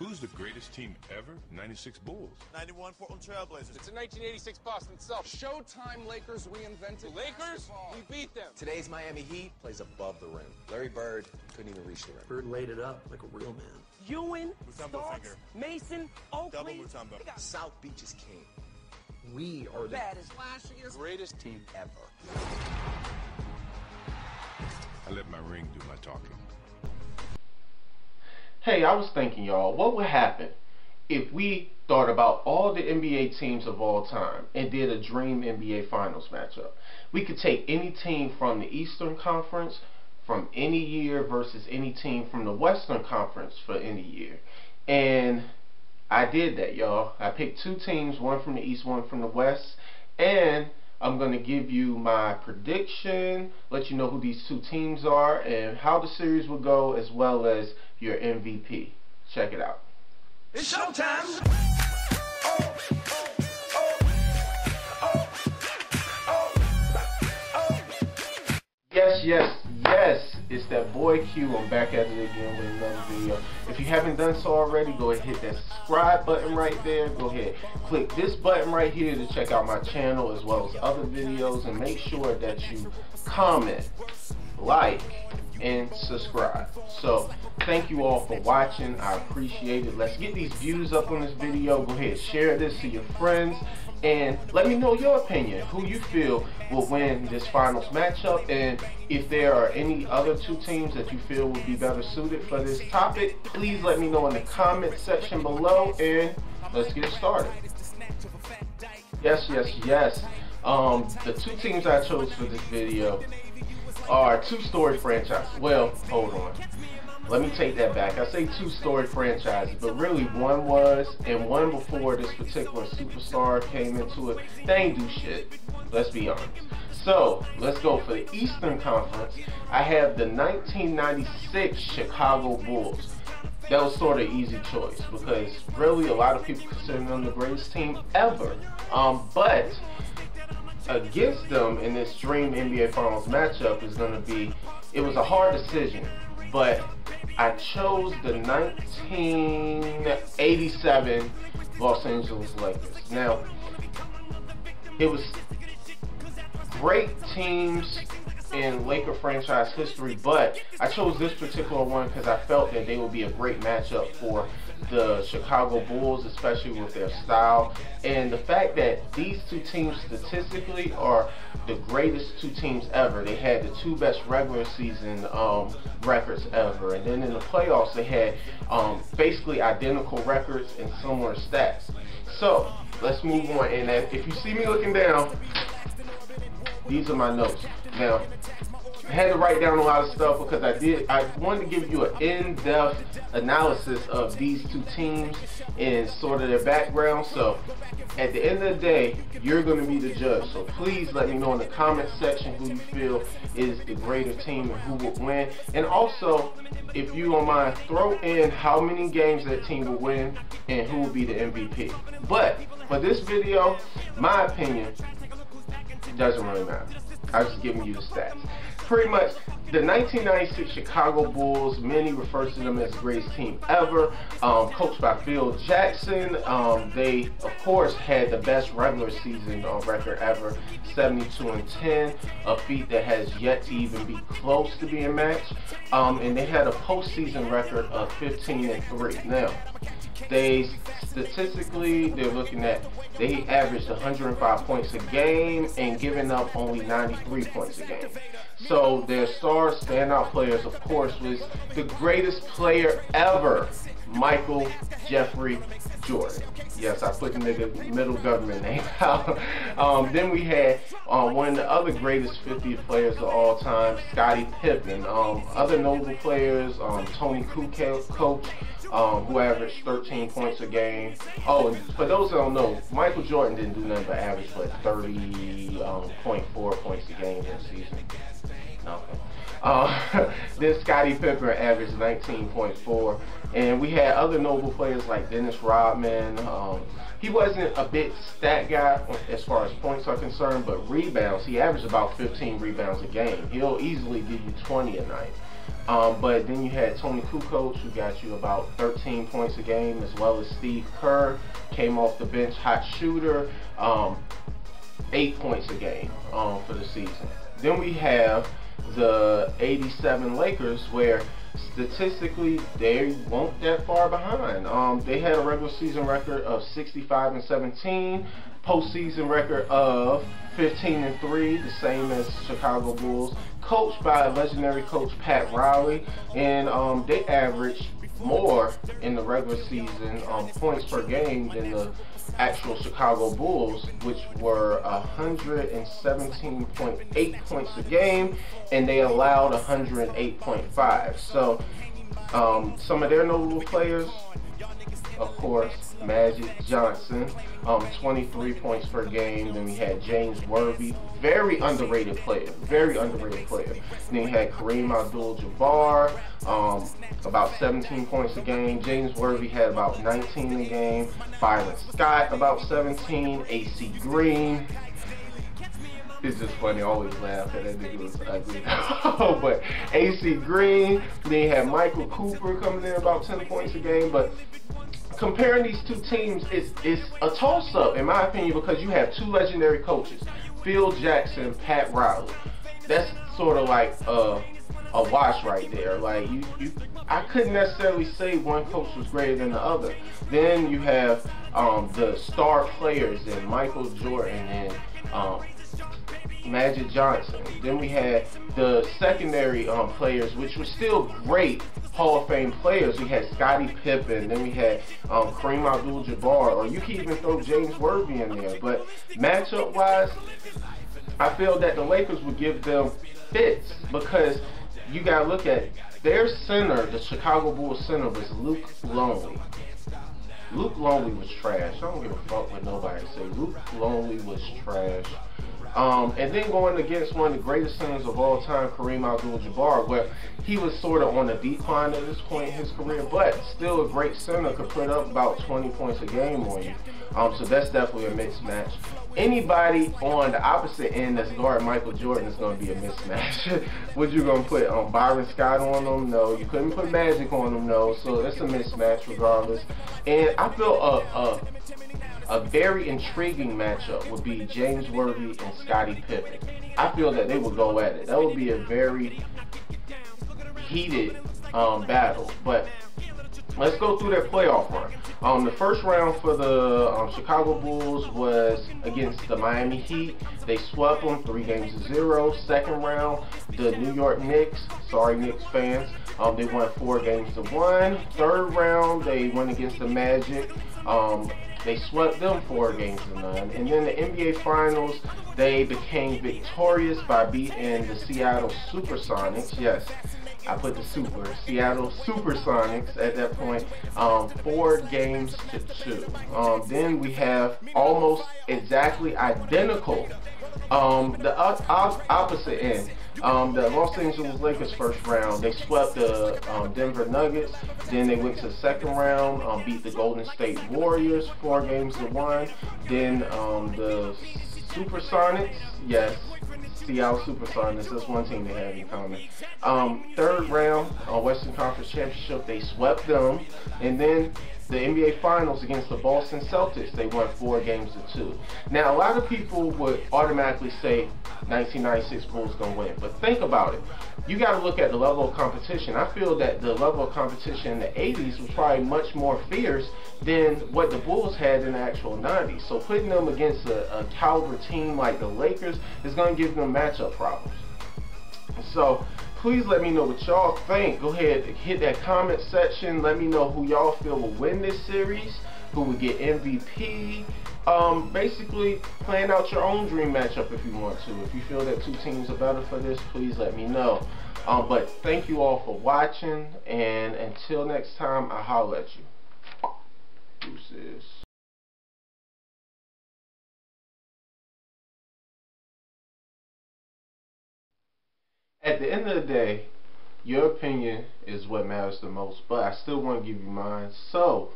Who's the greatest team ever? 96 Bulls. 91 Portland Trailblazers. It's a 1986 Boston Celtics. Showtime Lakers reinvented Lakers? We beat them. Today's Miami Heat plays above the rim. Larry Bird couldn't even reach the rim. Bird laid it up like a real man. Ewing, Mutombo Starks, finger. Mason, Oakley. Double Mutombo. South Beach is king. We are the Baddest, flashiest, Greatest team ever. I let my ring do my talking. Hey, I was thinking, y'all, what would happen if we thought about all the NBA teams of all time and did a dream NBA Finals matchup? We could take any team from the Eastern Conference from any year versus any team from the Western Conference for any year. And I did that, y'all. I picked two teams, one from the East, one from the West, and I'm going to give you my prediction, let you know who these two teams are, and how the series will go, as well as your MVP. Check it out. It's showtime! Yes, yes, yes, it's that boy Q. I'm back at it again with another video. If you haven't done so already, go ahead and hit that subscribe button right there. Go ahead, click this button right here to check out my channel as well as other videos, and make sure that you comment, like, and subscribe. So thank you all for watching. I appreciate it. Let's get these views up on this video. Go ahead, share this to your friends, and let me know your opinion, who you feel will win this finals matchup, and if there are any other two teams that you feel would be better suited for this topic, please let me know in the comment section below, and let's get started. Yes, yes, yes. The two teams I chose for this video are two-story franchises. Well, hold on. Let me take that back. I say two-story franchises, but really one was, and one before this particular superstar came into it, they ain't do shit. Let's be honest. So, let's go for the Eastern Conference. I have the 1996 Chicago Bulls. That was sort of an easy choice, because really a lot of people consider them the greatest team ever. But against them in this dream NBA Finals matchup is going to be, it was a hard decision, but I chose the 1987 Los Angeles Lakers. Now, it was great teams in Laker franchise history, but I chose this particular one because I felt that they would be a great matchup for the Chicago Bulls, especially with their style, and the fact that these two teams statistically are the greatest two teams ever. They had the two best regular season records ever, and then in the playoffs they had basically identical records and similar stats. So let's move on, and if you see me looking down, these are my notes. Now, I had to write down a lot of stuff because I wanted to give you an in-depth analysis of these two teams and sort of their background. So at the end of the day, you're going to be the judge. So please let me know in the comment section who you feel is the greater team and who will win. And also, if you don't mind, throw in how many games that team will win and who will be the MVP. But for this video, my opinion, it doesn't really matter. I'm just giving you the stats. Pretty much, the 1996 Chicago Bulls, many refer to them as the greatest team ever, coached by Phil Jackson. They, of course, had the best regular season record ever, 72-10, a feat that has yet to even be close to being matched. And they had a postseason record of 15-3. Now, they statistically, they're looking at, they averaged 105 points a game and giving up only 93 points a game. So their star standout players, of course, was the greatest player ever, Michael Jeffrey Jordan. Yes, I put the nigga middle government name out. Then we had one of the other greatest 50 players of all time, Scottie Pippen. Other notable players, Tony Kukoc, who averaged 13 points a game. Oh, and for those that don't know, Michael Jordan didn't do nothing but average like 30.4 points a game in a season. Nothing. Then Scottie Pippen averaged 19.4, and we had other notable players like Dennis Rodman. He wasn't a big stat guy as far as points are concerned, but rebounds, he averaged about 15 rebounds a game. He'll easily give you 20 a night. But then you had Tony Kukoc, who got you about 13 points a game, as well as Steve Kerr, came off the bench, hot shooter, 8 points a game for the season. Then we have the 87 Lakers, where statistically they weren't that far behind. They had a regular season record of 65-17, postseason record of 15-3, the same as Chicago Bulls, coached by legendary coach Pat Riley, and they averaged more in the regular season points per game than the actual Chicago Bulls, which were 117.8 points a game, and they allowed 108.5. So some of their notable players, of course, Magic Johnson, 23 points per game. Then we had James Worthy, very underrated player, very underrated player. Then we had Kareem Abdul-Jabbar, about 17 points a game. James Worthy had about 19 a game. Byron Scott, about 17. AC Green. It's just funny, I always laugh at that nigga was ugly. But AC Green, then you had Michael Cooper coming in about 10 points a game. But comparing these two teams is a toss-up, in my opinion, because you have two legendary coaches, Phil Jackson, Pat Riley. That's sort of like a wash right there. Like I couldn't necessarily say one coach was greater than the other. Then you have the star players in Michael Jordan and Magic Johnson. Then we had the secondary players, which were still great Hall of Fame players. We had Scottie Pippen, then we had Kareem Abdul-Jabbar, or you can even throw James Worthy in there. But matchup-wise, I feel that the Lakers would give them fits, because you got to look at their center. The Chicago Bulls center was Luke Longley. Luke Longley was trash. I don't give a fuck what nobody say. Luke Longley was trash. And then going against one of the greatest centers of all time, Kareem Abdul-Jabbar, where he was sort of on a decline at this point in his career, but still a great center, could put up about 20 points a game on you. So that's definitely a mismatch. Anybody on the opposite end that's guarding Michael Jordan is going to be a mismatch. What you going to put Byron Scott on them? No. You couldn't put Magic on them? No. So that's a mismatch regardless. And I feel a very intriguing matchup would be James Worthy and Scottie Pippen. I feel that they would go at it. That would be a very heated battle. But let's go through that playoff run. The first round for the Chicago Bulls was against the Miami Heat. They swept them 3-0. Second round, the New York Knicks. Sorry, Knicks fans. They won 4-1. Third round, they went against the Magic. They swept them 4-9. And then the NBA Finals, they became victorious by beating the Seattle Supersonics. Yes, I put the Seattle Supersonics at that point, 4-2. Then we have almost exactly identical, the opposite end. The Los Angeles Lakers first round, they swept the Denver Nuggets. Then they went to the second round, beat the Golden State Warriors 4-1. Then the Supersonics, yes, Seattle Supersonics, that's one team they have in common. Third round, Western Conference Championship, they swept them. And then the NBA Finals against the Boston Celtics, they won 4-2. Now, a lot of people would automatically say 1996 Bulls gonna win, but think about it. You got to look at the level of competition. I feel that the level of competition in the 80s was probably much more fierce than what the Bulls had in the actual 90s. So putting them against a caliber team like the Lakers is going to give them matchup problems. So please let me know what y'all think. Go ahead and hit that comment section. Let me know who y'all feel will win this series, who would get MVP. Basically, plan out your own dream matchup if you want to. If you feel that two teams are better for this, please let me know. But thank you all for watching, and until next time, I'll holler at you. Deuces. At the end of the day, your opinion is what matters the most, but I still want to give you mine. So,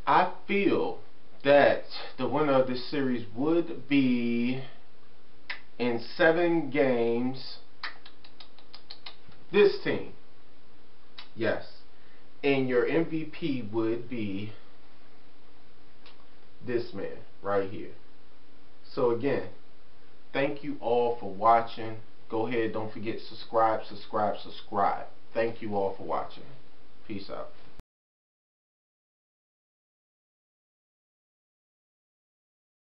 I feel that the winner of this series would be, in 7 games, this team. Yes. And your MVP would be this man right here. So again, thank you all for watching. Go ahead, don't forget subscribe. Thank you all for watching. Peace out.